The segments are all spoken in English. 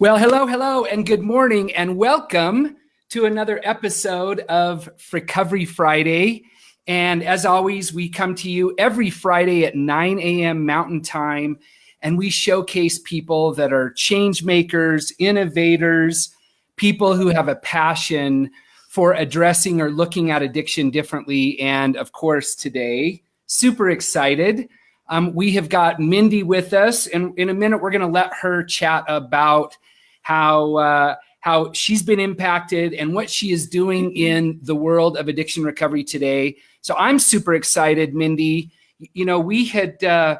Well, hello, and good morning, and welcome to another episode of Frecovery Friday. And as always, we come to you every Friday at 9 a.m. Mountain Time, and we showcase people that are change makers, innovators, people who have a passion for addressing or looking at addiction differently. And of course, today, super excited. We have got Mindy with us, and in a minute, we're going to let her chat about how she's been impacted and what she is doing in the world of addiction recovery today. So I'm super excited, Mindy. You know, we had I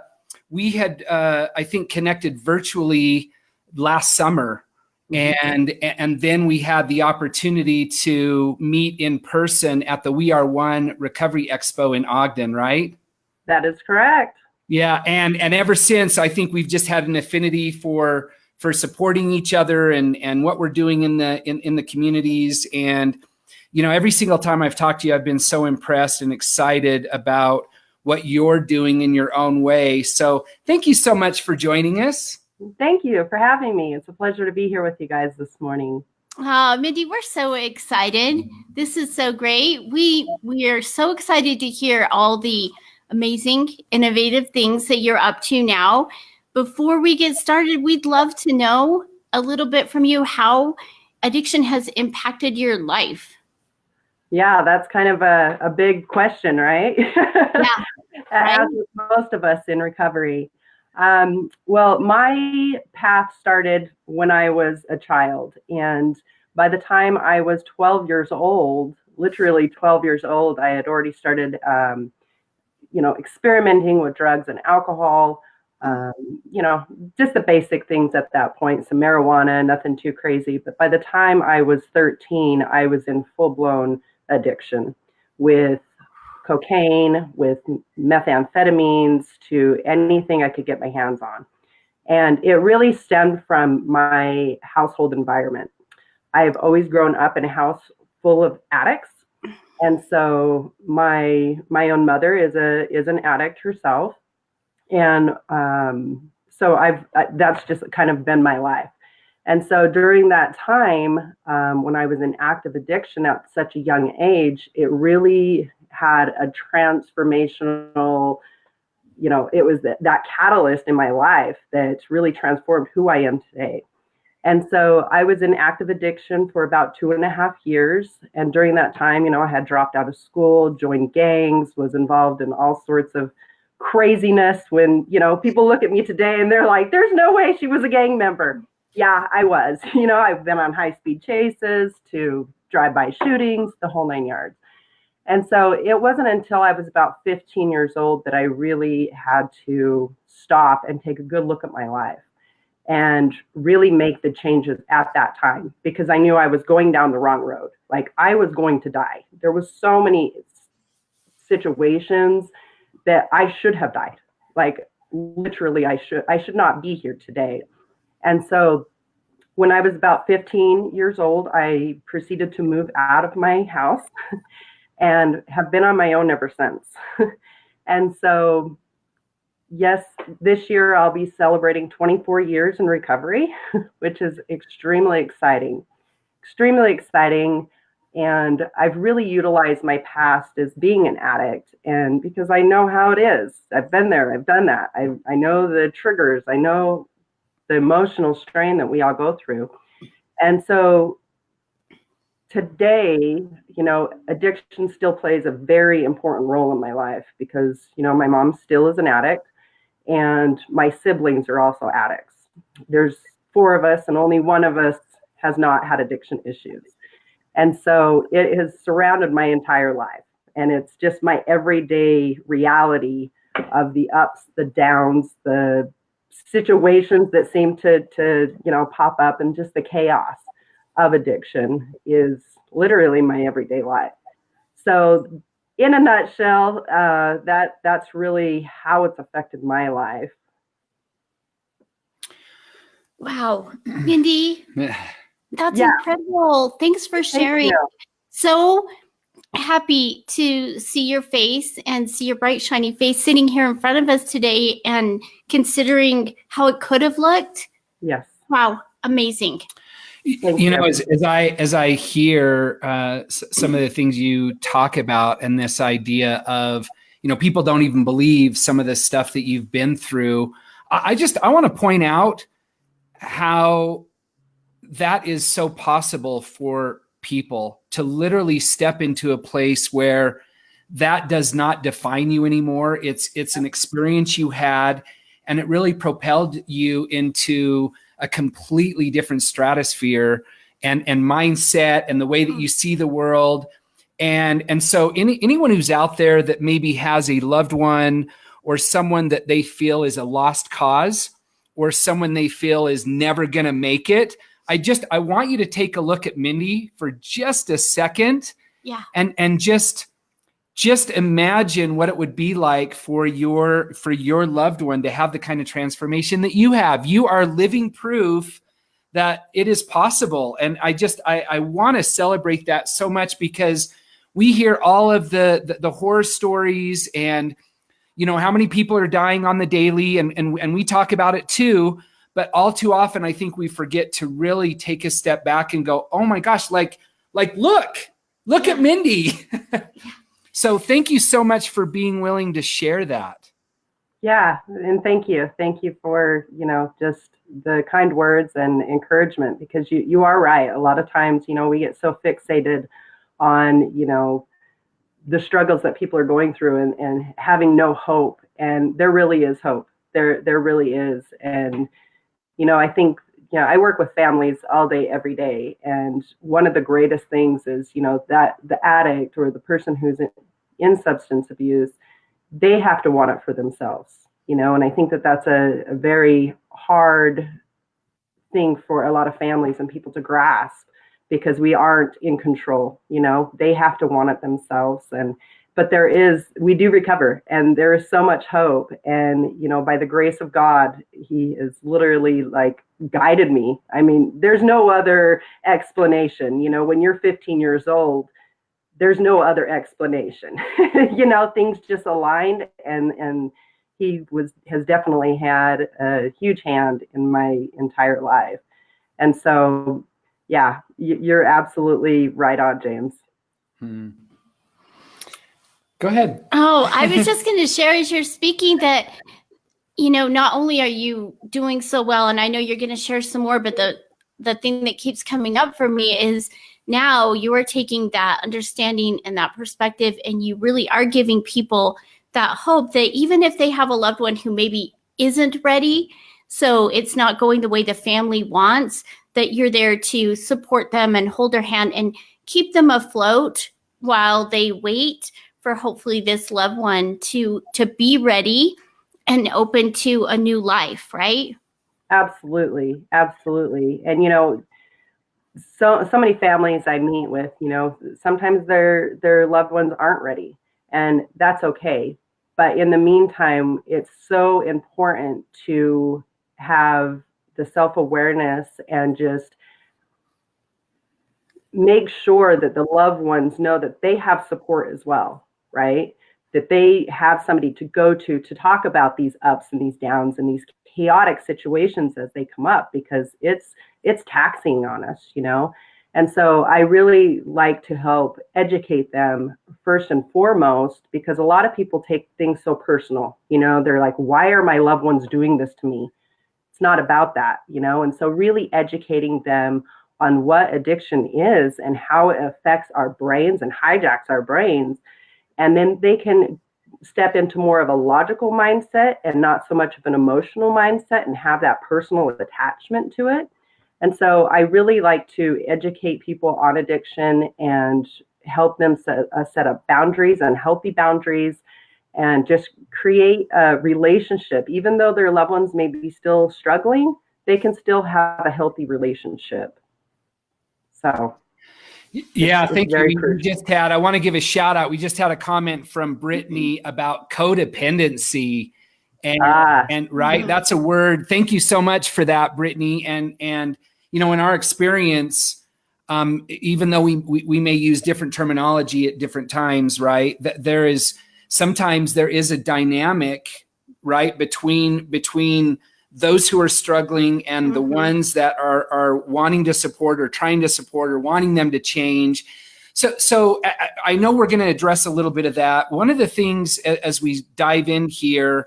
think connected virtually last summer, and then we had the opportunity to meet in person at the We Are One Recovery Expo in Ogden, right? That is correct. Yeah, and ever since, I think we've just had an affinity for supporting each other and what we're doing in the communities. And you know, every single time I've talked to you, I've been so impressed and excited about what you're doing in your own way. So thank you so much for joining us. Thank you for having me. It's a pleasure to be here with you guys this morning. Mindy, we're so excited. This is so great. We are so excited to hear all the amazing, innovative things that you're up to now. Before we get started, we'd love to know a little bit from you how addiction has impacted your life. Yeah, that's kind of a big question, right? Yeah. As with most of us in recovery. Well, my path started when I was a child. And by the time I was 12 years old, literally 12 years old, I had already started, experimenting with drugs and alcohol. Just the basic things at that point, some marijuana, nothing too crazy. But by the time I was 13, I was in full-blown addiction with cocaine, with methamphetamines, to anything I could get my hands on. And it really stemmed from my household environment. I've always grown up in a house full of addicts. And so my own mother is an addict herself. And so that's just kind of been my life. And so during that time, when I was in active addiction at such a young age, it really had a transformational, it was that catalyst in my life that's really transformed who I am today. And so I was in active addiction for about 2.5 years. And during that time, I had dropped out of school, joined gangs, was involved in all sorts of craziness. When, people look at me today and they're like, there's no way she was a gang member. Yeah, I was. I've been on high-speed chases to drive-by shootings, the whole 9 yards. And so it wasn't until I was about 15 years old that I really had to stop and take a good look at my life and really make the changes at that time, because I knew I was going down the wrong road. Like, I was going to die. There was so many situations that I should have died. Like, literally, I should not be here today. And so when I was about 15 years old, I proceeded to move out of my house and have been on my own ever since. And so, yes, this year I'll be celebrating 24 years in recovery, which is extremely exciting. And I've really utilized my past as being an addict, and because I know how it is. I've been there, I've done that. I know the triggers, I know the emotional strain that we all go through. And so today, addiction still plays a very important role in my life, because, my mom still is an addict and my siblings are also addicts. There's 4 of us and only one of us has not had addiction issues. And so it has surrounded my entire life. And it's just my everyday reality of the ups, the downs, the situations that seem to pop up, and just the chaos of addiction is literally my everyday life. So in a nutshell, that's really how it's affected my life. Wow, Mindy, that's incredible. Thanks for sharing. So happy to see your face and see your bright, shiny face sitting here in front of us today, and considering how it could have looked. Yes. Wow. amazing. You know, as I hear some of the things you talk about, and this idea of, you know, people don't even believe some of the stuff that you've been through. I want to point out how that is so possible for people to literally step into a place where that does not define you anymore. It's an experience you had, and it really propelled you into a completely different stratosphere and mindset and the way that you see the world. And so anyone who's out there that maybe has a loved one or someone that they feel is a lost cause or someone they feel is never going to make it, I want you to take a look at Mindy for just a second. Yeah. And just imagine what it would be like for your loved one to have the kind of transformation that you have. You are living proof that it is possible. And I want to celebrate that so much, because we hear all of the horror stories and, you know, how many people are dying on the daily, and we talk about it too. But all too often, I think we forget to really take a step back and go, oh my gosh, like look at Mindy. So thank you so much for being willing to share that. Yeah. And thank you. Thank you for, you know, just the kind words and encouragement, because you are right. A lot of times, you know, we get so fixated on, you know, the struggles that people are going through and having no hope. And there really is hope. There really is. And, you know, I think, you know, I work with families all day, every day. And one of the greatest things is, you know, that the addict or the person who's in substance abuse, they have to want it for themselves, you know. And I think that that's a very hard thing for a lot of families and people to grasp, because we aren't in control, you know. They have to want it themselves. But we do recover, and there is so much hope. And, you know, by the grace of God, he is literally like guided me. I mean, there's no other explanation. You know, when you're 15 years old, there's no other explanation. You know, things just aligned, and he has definitely had a huge hand in my entire life. And so, yeah, you're absolutely right on, James. Go ahead. Oh, I was just going to share as you're speaking that, you know, not only are you doing so well, and I know you're going to share some more, but the thing that keeps coming up for me is now you are taking that understanding and that perspective, and you really are giving people that hope that even if they have a loved one who maybe isn't ready, so it's not going the way the family wants, that you're there to support them and hold their hand and keep them afloat while they wait for hopefully this loved one to be ready and open to a new life, right? Absolutely. Absolutely. And, you know, so many families I meet with, you know, sometimes their loved ones aren't ready, and that's okay. But in the meantime, it's so important to have the self-awareness and just make sure that the loved ones know that they have support as well, right? That they have somebody to go to talk about these ups and these downs and these chaotic situations as they come up, because it's taxing on us, you know? And so I really like to help educate them first and foremost, because a lot of people take things so personal, you know. They're like, why are my loved ones doing this to me? It's not about that, you know? And so really educating them on what addiction is and how it affects our brains and hijacks our brains. And then they can step into more of a logical mindset and not so much of an emotional mindset, and have that personal attachment to it. And so I really like to educate people on addiction and help them set up boundaries and healthy boundaries, and just create a relationship. Even though their loved ones may be still struggling, they can still have a healthy relationship. So yeah, thank you. I want to give a shout out. We just had a comment from Brittany about codependency, and right, that's a word. Thank you so much for that, Brittany. And you know, in our experience, even though we may use different terminology at different times, right? There is a dynamic, right, between those who are struggling and the ones that are wanting to support or trying to support or wanting them to change. So I know we're going to address a little bit of that. One of the things as we dive in here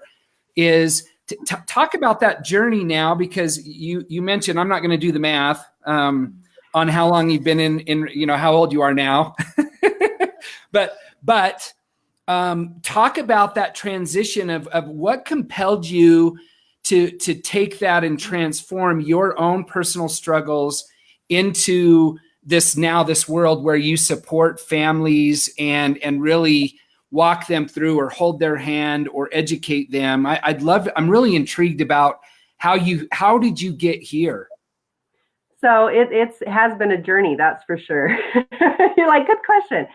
is to talk about that journey now, because you mentioned, I'm not going to do the math on how long you've been in how old you are now, but talk about that transition of what compelled you to take that and transform your own personal struggles into this world where you support families and really walk them through or hold their hand or educate them. I'm really intrigued about how did you get here? So it has been a journey, that's for sure. You're like, good question.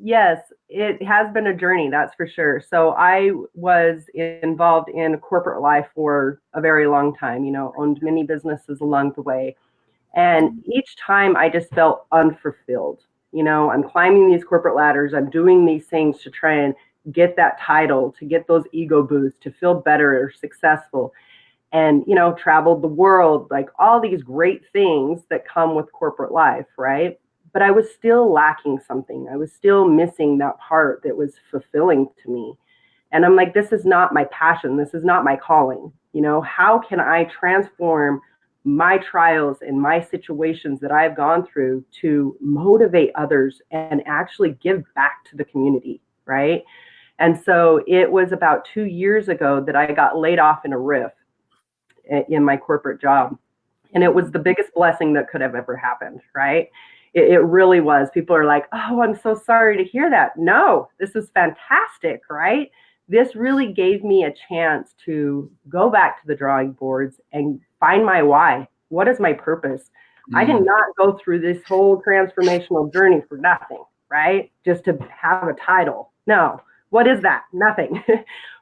Yes, it has been a journey, that's for sure. So I was involved in corporate life for a very long time, owned many businesses along the way. And each time I just felt unfulfilled. I'm climbing these corporate ladders. I'm doing these things to try and get that title, to get those ego boosts, to feel better or successful. And, traveled the world, like all these great things that come with corporate life, right? But I was still lacking something. I was still missing that part that was fulfilling to me. And I'm like, this is not my passion. This is not my calling. How can I transform my trials and my situations that I've gone through to motivate others and actually give back to the community, right? And so it was about 2 years ago that I got laid off in a riff in my corporate job. And it was the biggest blessing that could have ever happened, right? It really was. People are like, oh, I'm so sorry to hear that. No, this is fantastic, right? This really gave me a chance to go back to the drawing boards and find my why. What is my purpose? I did not go through this whole transformational journey for nothing, right? Just to have a title. No. What is that? Nothing,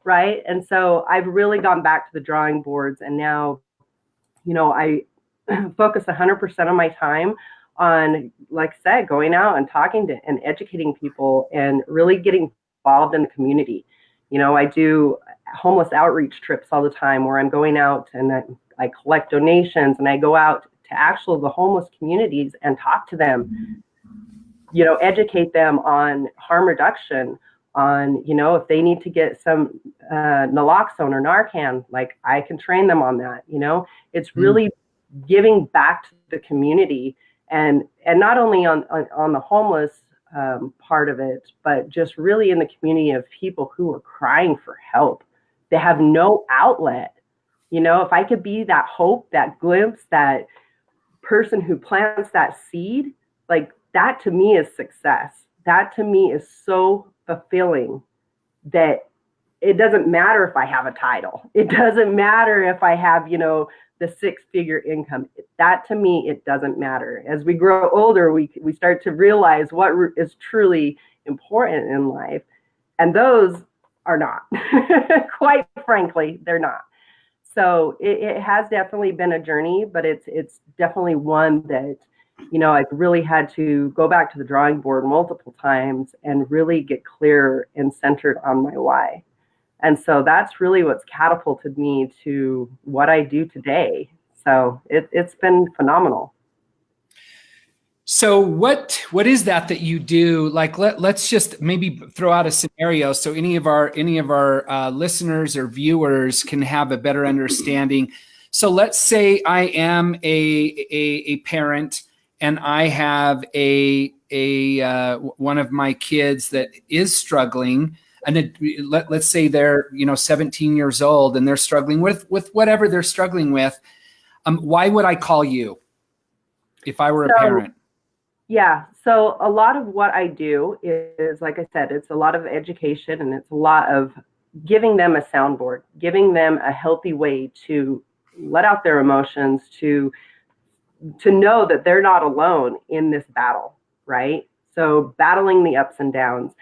right? And so I've really gone back to the drawing boards, and now, I focus 100% of my time on, like I said, going out and talking to and educating people and really getting involved in the community. I do homeless outreach trips all the time where I'm going out and I collect donations and I go out to the homeless communities and talk to them, educate them on harm reduction, on, if they need to get some naloxone or Narcan, like I can train them on that. It's really giving back to the community and not only on the homeless part of it, but just really in the community of people who are crying for help. They have no outlet. If I could be that hope, that glimpse, that person who plants that seed, like that to me is success. That to me is so fulfilling that it doesn't matter if I have a title. It doesn't matter if I have, the 6-figure income. That to me, it doesn't matter. As we grow older, we start to realize what is truly important in life. And those are not. Quite frankly, they're not. So it has definitely been a journey, but it's definitely one that, I've really had to go back to the drawing board multiple times and really get clear and centered on my why. And so that's really what's catapulted me to what I do today. So it's been phenomenal. So what is that you do? Like let's just maybe throw out a scenario so any of our listeners or viewers can have a better understanding. So let's say I am a parent and I have a one of my kids that is struggling, and let's say they're 17 years old and they're struggling with whatever they're struggling with. Why would I call you if I were a parent? Yeah. So a lot of what I do is, like I said, it's a lot of education and it's a lot of giving them a soundboard, giving them a healthy way to let out their emotions, to know that they're not alone in this battle, right? So battling the ups and downs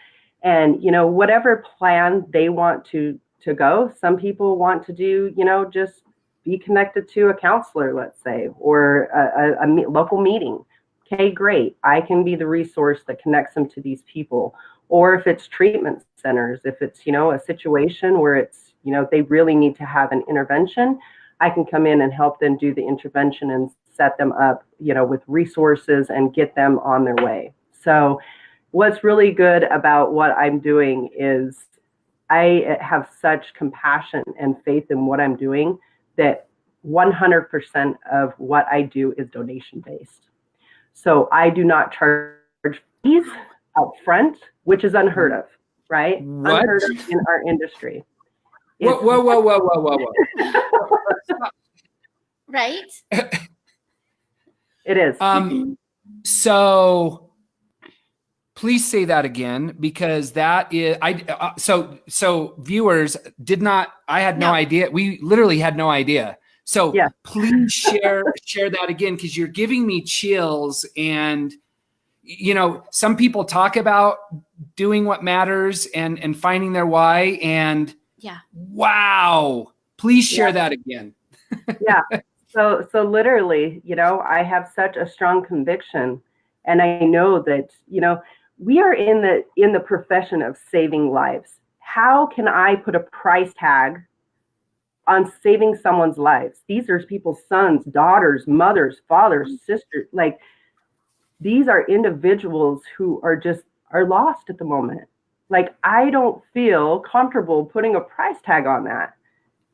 and, whatever plan they want to go, some people want to do, just be connected to a counselor, let's say, or a local meeting. Okay, great. I can be the resource that connects them to these people. Or if it's treatment centers, if it's, a situation where it's, they really need to have an intervention, I can come in and help them do the intervention and set them up, with resources and get them on their way. So what's really good about what I'm doing is I have such compassion and faith in what I'm doing that 100% of what I do is donation based. So I do not charge fees up front, which is unheard of, right? What? Unheard of in our industry. Whoa. Right? It is. So please say that again, because that is, so viewers I had no idea. We literally had no idea. So yeah. Please share that again, because you're giving me chills. And, some people talk about doing what matters and finding their why. And wow, please share that again. Yeah. So literally, I have such a strong conviction, and I know that, we are in the profession of saving lives. How can I put a price tag on saving someone's lives? These are people's sons, daughters, mothers, fathers, sisters. Like, these are individuals who are lost at the moment. Like, I don't feel comfortable putting a price tag on that,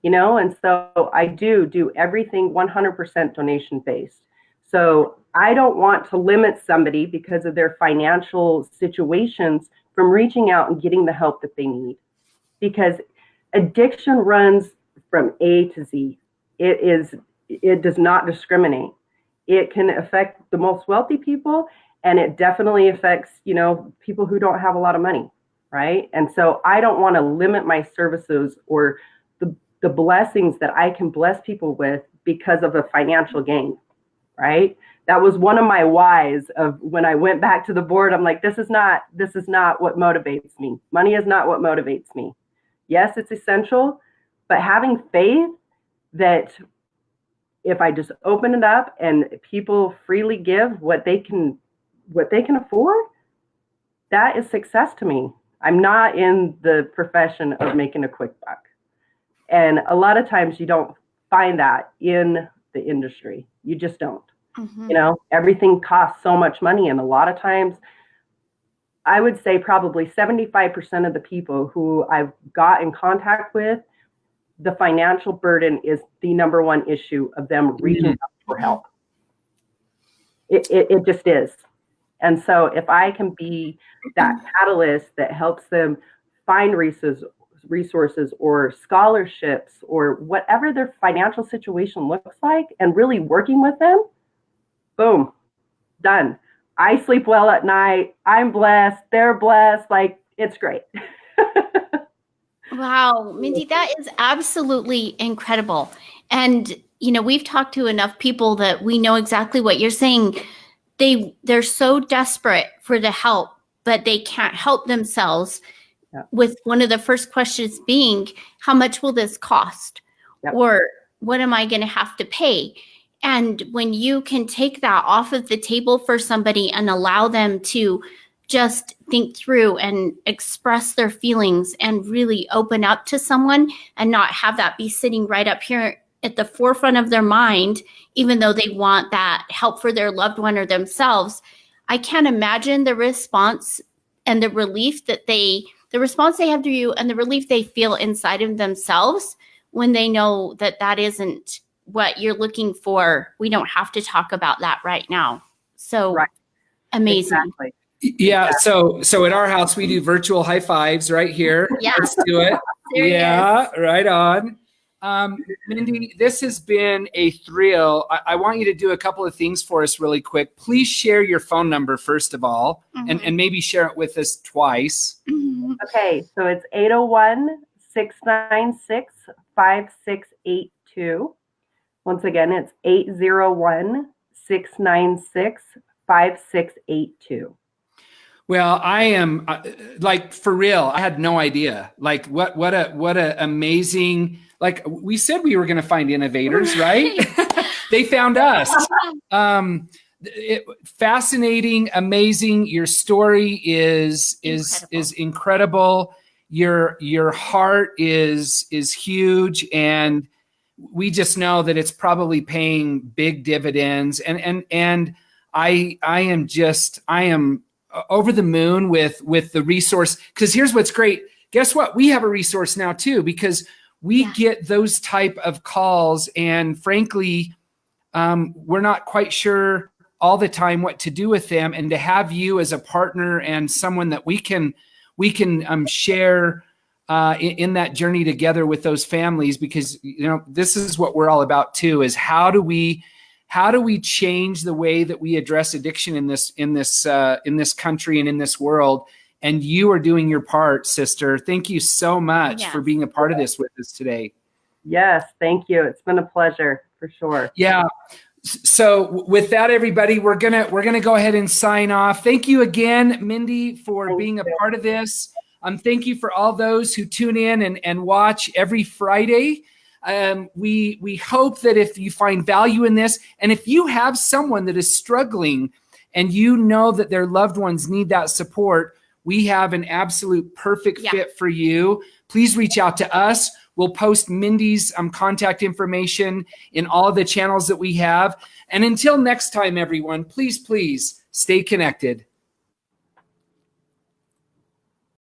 and so I do everything 100% donation based. So I don't want to limit somebody because of their financial situations from reaching out and getting the help that they need, because addiction runs from A to Z. It does not discriminate. It can affect the most wealthy people, and it definitely affects, people who don't have a lot of money, right? And so I don't want to limit my services or the blessings that I can bless people with because of a financial gain, right? That was one of my whys of when I went back to the board. I'm like, this is not what motivates me. Money is not what motivates me. Yes, it's essential, but having faith that if I just open it up and people freely give what they can afford, that is success to me. I'm not in the profession of making a quick buck. And a lot of times you don't find that in the industry. You just don't. Mm-hmm. Everything costs so much money. And a lot of times, I would say probably 75% of the people who I've got in contact with, the financial burden is the number one issue of them reaching out for help. It just is. And so if I can be that catalyst that helps them find resources or scholarships or whatever their financial situation looks like, and really working with them, boom, done. I sleep well at night. I'm blessed. They're blessed. Like, it's great. Wow, Mindy, that is absolutely incredible. And, we've talked to enough people that we know exactly what you're saying. They're so desperate for the help, but they can't help themselves. Yep. With one of the first questions being, how much will this cost? Yep. Or what am I going to have to pay? And when you can take that off of the table for somebody and allow them to just think through and express their feelings and really open up to someone and not have that be sitting right up here at the forefront of their mind, even though they want that help for their loved one or themselves, I can't imagine the response and the relief the response they have to you and the relief they feel inside of themselves when they know that isn't what you're looking for. We don't have to talk about that right now. So right. Amazing. Exactly. Yeah. So at our house, we do virtual high fives right here. Yeah. Let's do it. Yeah. Right on. Mindy, this has been a thrill. I want you to do a couple of things for us really quick. Please share your phone number, first of all, and maybe share it with us twice. Mm-hmm. Okay. So it's 801-696-5682. Once again, it's 801-696-5682. Well, I am like, for real. I had no idea. Like, what a amazing, like we said, we were going to find innovators, right? They found us. Fascinating, amazing. Your story is incredible. your heart is huge, and we just know that it's probably paying big dividends. And I am over the moon with the resource, because here's what's great. Guess what? We have a resource now too, because we get those type of calls, and frankly, we're not quite sure all the time what to do with them. And to have you as a partner and someone that we can share in that journey together with those families, because this is what we're all about too, is how do we change the way that we address addiction in this country and in this world. And you are doing your part, sister. Thank you so much for being a part of this with us today. Yes, thank you. It's been a pleasure for sure. Yeah. So with that, everybody, we're gonna go ahead and sign off. Thank you again, Mindy, for being a part of this. Thank you for all those who tune in and watch every Friday. We hope that if you find value in this, and if you have someone that is struggling and you know that their loved ones need that support, we have an absolute perfect fit for you. Please reach out to us. We'll post Mindy's contact information in all of the channels that we have. And until next time, everyone, please stay connected.